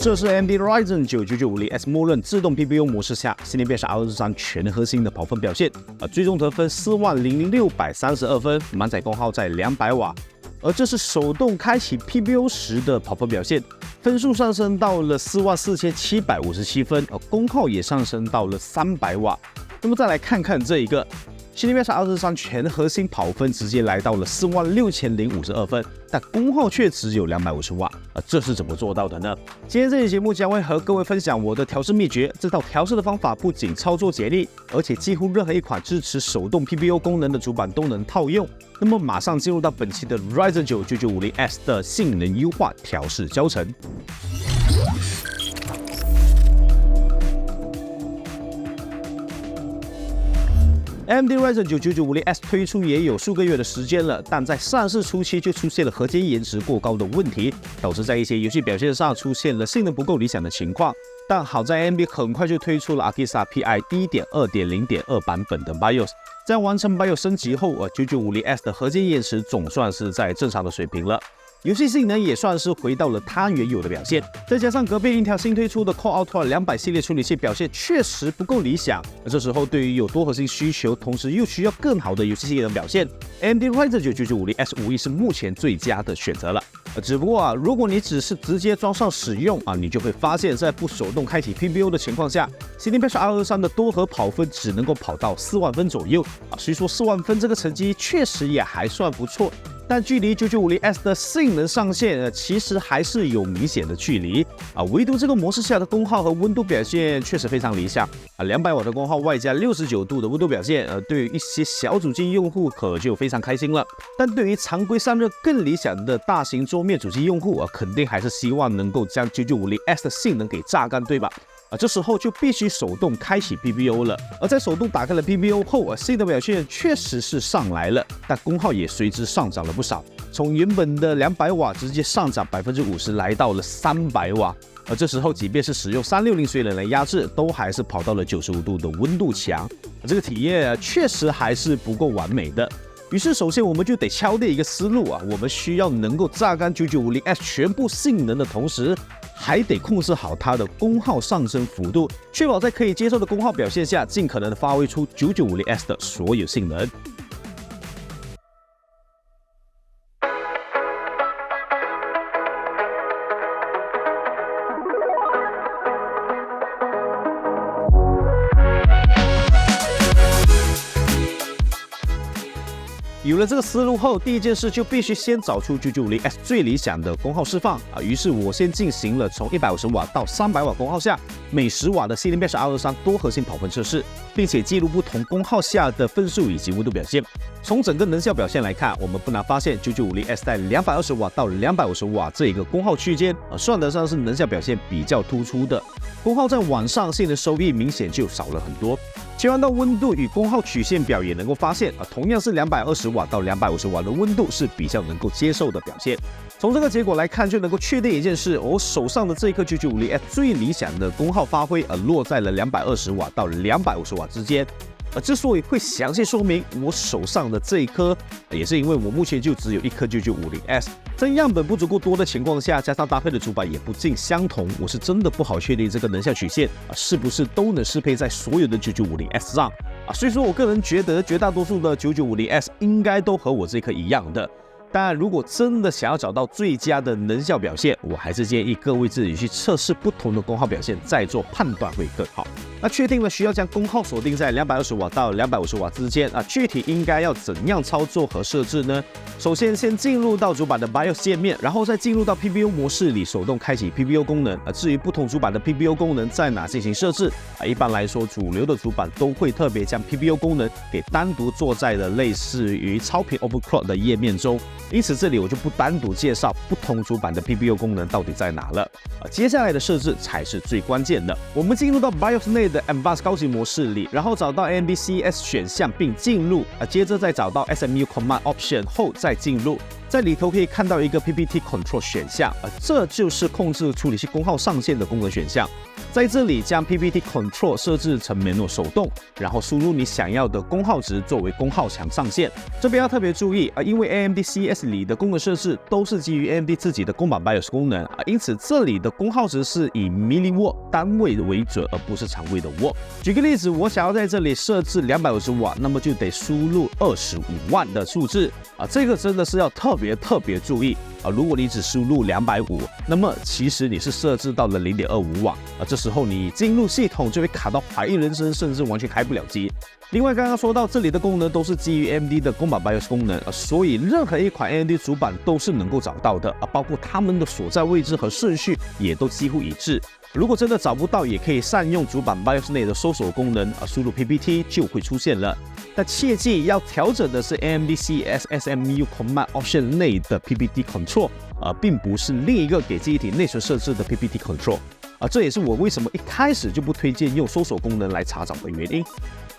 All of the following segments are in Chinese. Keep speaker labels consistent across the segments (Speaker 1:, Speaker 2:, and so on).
Speaker 1: 这是 AMD Ryzen 9 9950X 默认自动 PBU 模式下新年变是 R23全核心的跑分表现，最终得分40632分，满载功耗在200瓦。而这是手动开启 PBU 时的跑分表现，分数上升到了44757分，功耗也上升到了300瓦。那么再来看看这一个。新年变是 R23全核心跑分直接来到了46052分，但功耗却只有250瓦，这是怎么做到的呢？今天这期节目将会和各位分享我的调试秘诀。这套调试的方法不仅操作简历，而且几乎任何一款支持手动 PBU 功能的主板都能套用。那么马上进入到本期的 Ryzen 9 9950X 的性能优化调试教程。AMD Ryzen 9 9950X 推出也有数个月的时间了，但在上市初期就出现了核心延迟过高的问题，导致在一些游戏表现上出现了性能不够理想的情况。但好在 AMD 很快就推出了 Arisa Pi 1.2.0.2 版本的 BIOS， 在完成 BIOS 升级后，9950X 的核心延迟总算是在正常的水平了。游戏性能也算是回到了它原有的表现，再加上隔壁Intel新推出的 Core Ultra 200系列处理器表现确实不够理想，这时候对于有多核心需求，同时又需要更好的游戏性能表现 ，AMD Ryzen 9 9950X 无疑是目前最佳的选择了。只不过如果你只是直接装上使用你就会发现，在不手动开启 PBU 的情况下，新年变是 R23的多核跑分只能够跑到4万分左右虽说4万分这个成绩确实也还算不错。但距离 9950X 的性能上限其实还是有明显的距离唯独这个模式下的功耗和温度表现确实非常理想200瓦的功耗外加69度的温度表现对于一些小主机用户可就非常开心了。但对于常规散热更理想的大型桌面主机用户肯定还是希望能够将 9950X 的性能给榨干，对吧？这时候就必须手动开启 PBU 了。而在手动打开了 PBU 后性能表现确实是上来了，但功耗也随之上涨了不少，从原本的200瓦直接上涨 50%， 来到了300瓦。而这时候即便是使用360水冷来压制，都还是跑到了95度的温度墙，这个体验确实还是不够完美的。于是首先我们就得敲定一个思路我们需要能够榨干 9950X 全部性能的同时，还得控制好它的功耗上升幅度，确保在可以接受的功耗表现下，尽可能的发挥出 9950X 的所有性能。有了这个思路后，第一件事就必须先找出 9950X 最理想的功耗释放于是我先进行了从150瓦到300瓦功耗下每10瓦的新年变是 R23多核心跑分测试，并且记录不同功耗下的分数以及温度表现。从整个能效表现来看，我们不难发现 9950X 在220瓦到250瓦这一个功耗区间算得上是能效表现比较突出的。功耗在晚上性能收益明显就少了很多。切换到温度与功耗曲线表也能够发现同样是220瓦到250瓦的温度是比较能够接受的表现。从这个结果来看，就能够确定一件事，我手上的这一颗 9950X 最理想的功耗发挥落在了220瓦到250瓦之间。之所以会详细说明我手上的这一颗，也是因为我目前就只有一颗 9950X， 在样本不足够多的情况下，加上搭配的主板也不尽相同，我是真的不好确定这个能效曲线是不是都能适配在所有的 9950X 上所以说我个人觉得绝大多数的 9950X 应该都和我这颗一样的。当然，如果真的想要找到最佳的能效表现，我还是建议各位自己去测试不同的功耗表现，再做判断会更好。那确定了需要将功耗锁定在220瓦到250瓦之间具体应该要怎样操作和设置呢？首先进入到主板的 BIOS 界面，然后再进入到 PBU 模式里手动开启 PBU 功能至于不同主板的 PBU 功能在哪进行设置一般来说主流的主板都会特别将 PBU 功能给单独做在了类似于超频 overclock 的页面中，因此这里我就不单独介绍不同主板的 PBU 功能到底在哪了接下来的设置才是最关键的。我们进入到 BIOS 内的 Advanced 高级模式里，然后找到 AMD CES 选项并进入接着再找到 SMU Command Option 后再进入，在里头可以看到一个 PPT Control 选项，这就是控制处理器功耗上限的功能选项。在这里将 PPT Control 设置成 manual 手动，然后输入你想要的功耗值作为功耗墙上限。这边要特别注意因为 AMD CES 里的功能设置都是基于 AMD 自己的公版 BIOS 功能因此这里的功耗值是以 milliwatt 单位为准，而不是常规的 watt。举个例子，我想要在这里设置250瓦，那么就得输入25万的数字这个真的是要特别注意如果你只输入250，那么其实你是设置到了 0.25瓦这时候你进入系统就会卡到怀疑人生，甚至完全开不了机。另外，刚刚说到这里的功能都是基于 AMD 的公版 BIOS 功能所以任何一款 AMD 主板都是能够找到的包括它们的所在位置和顺序也都几乎一致。如果真的找不到，也可以善用主板 BIOS 内的搜索功能输入 PPT 就会出现了。但切记要调整的是 AMD CES SMU Command Option 内的 PPT Control，并不是另一个给记忆体内存设置的 PPT Control。这也是我为什么一开始就不推荐用搜索功能来查找的原因。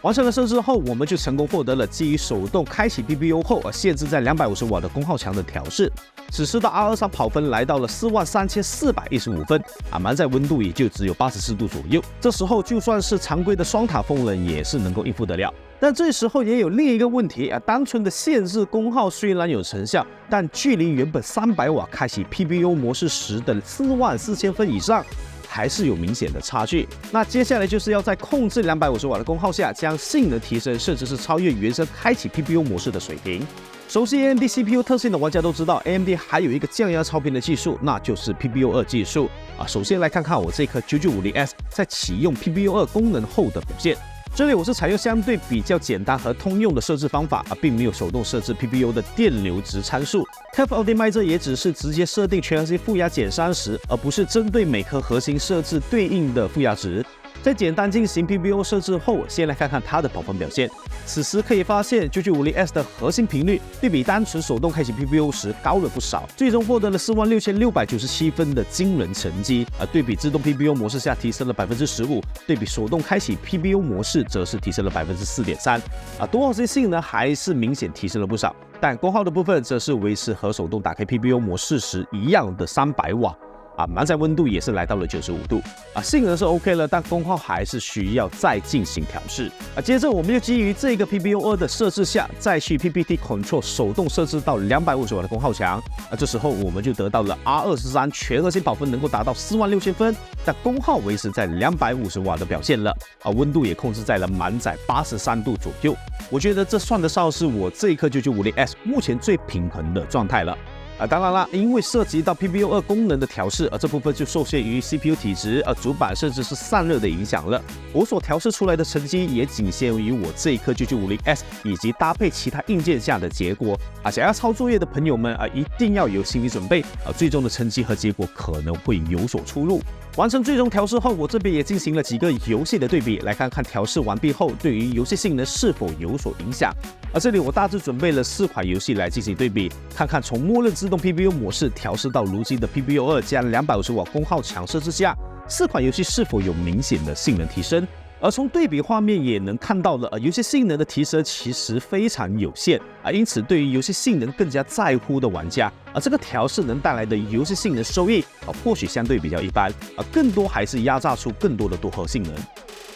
Speaker 1: 完成了设置后，我们就成功获得了基于手动开启 PPU 后限制在250瓦的功耗墙的调试。此时的 R23 跑分来到了43415分满载温度也就只有84度左右。这时候就算是常规的双塔风冷也是能够应付得了。但这时候也有另一个问题单纯的限制功耗虽然有成效，但距离原本300瓦开启 PPU 模式时的44000分以上还是有明显的差距。那接下来就是要在控制250瓦的功耗下将性能提升，甚至是超越原生开启 PPU 模式的水平。熟悉 AMD CPU 特性的玩家都知道 AMD 还有一个降压超频的技术，那就是 PPU2 技术首先来看看我这颗 9950S 在启用 PPU2 功能后的表现。这里我是采用相对比较简单和通用的设置方法并没有手动设置 PPU 的电流值参数。Curve Optimizer 也只是直接设定全核心负压减30，而不是针对每颗核心设置对应的负压值。在简单进行 PPU 设置后，先来看看它的跑分表现。此时可以发现 9950S 的核心频率对比单纯手动开启 PPU 时高了不少，最终获得了46697分的惊人成绩对比自动 PPU 模式下提升了 15%， 对比手动开启 PPU 模式则是提升了 4.3%多核心性能还是明显提升了不少，但功耗的部分则是维持和手动打开 PPU 模式时一样的300瓦满载温度也是来到了95度性能是 OK 了，但功耗还是需要再进行调试接着我们就基于这个 PPU2 的设置下，再去 PPT Control 手动设置到250瓦的功耗墙这时候我们就得到了 R23 全核心跑分能够达到46000分，但功耗维持在250瓦的表现了温度也控制在了满载83度左右。我觉得这算得上是我这一颗 9950S 目前最平衡的状态了当然啦，因为涉及到 PPU2 功能的调试这部分就受限于 CPU 体质主板甚至是散热的影响了。我所调试出来的成绩也仅限于我这一颗 9950S 以及搭配其他硬件下的结果想要抄作业的朋友们一定要有心理准备最终的成绩和结果可能会有所出入。完成最终调试后，我这边也进行了几个游戏的对比，来看看调试完毕后对于游戏性能是否有所影响。这里我大致准备了4款游戏来进行对比，看看从默认自动 PPU 模式调试到如今的 PPU2 加250瓦功耗强设置下，4款游戏是否有明显的性能提升。而从对比画面也能看到了游戏性能的提升其实非常有限因此对于游戏性能更加在乎的玩家这个调试能带来的游戏性能收益或许相对比较一般更多还是压榨出更多的多核性能。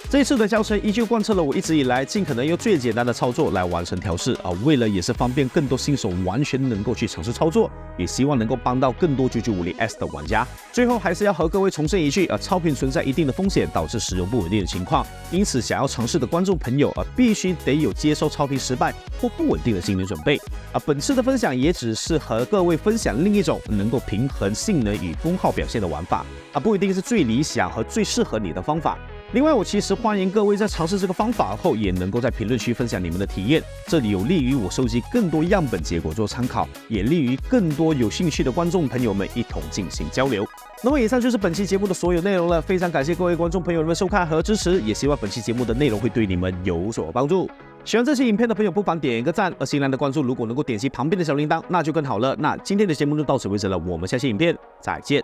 Speaker 1: 这一次的教程依旧贯彻了我一直以来尽可能用最简单的操作来完成调试为了也是方便更多新手完全能够去尝试操作，也希望能够帮到更多 9950S 的玩家。最后还是要和各位重申一句超频存在一定的风险，导致使用不稳定的情况，因此想要尝试的观众朋友必须得有接受超频失败或不稳定的心理准备本次的分享也只是和各位分享另一种能够平衡性能与功耗表现的玩法不一定是最理想和最适合你的方法。另外，我其实欢迎各位在尝试这个方法后，也能够在评论区分享你们的体验，这里有利于我收集更多样本结果做参考，也利于更多有兴趣的观众朋友们一同进行交流。那么以上就是本期节目的所有内容了，非常感谢各位观众朋友们收看和支持，也希望本期节目的内容会对你们有所帮助。喜欢这期影片的朋友不妨点一个赞，而新来的关注如果能够点击旁边的小铃铛那就更好了。那今天的节目就到此为止了，我们下期影片再见。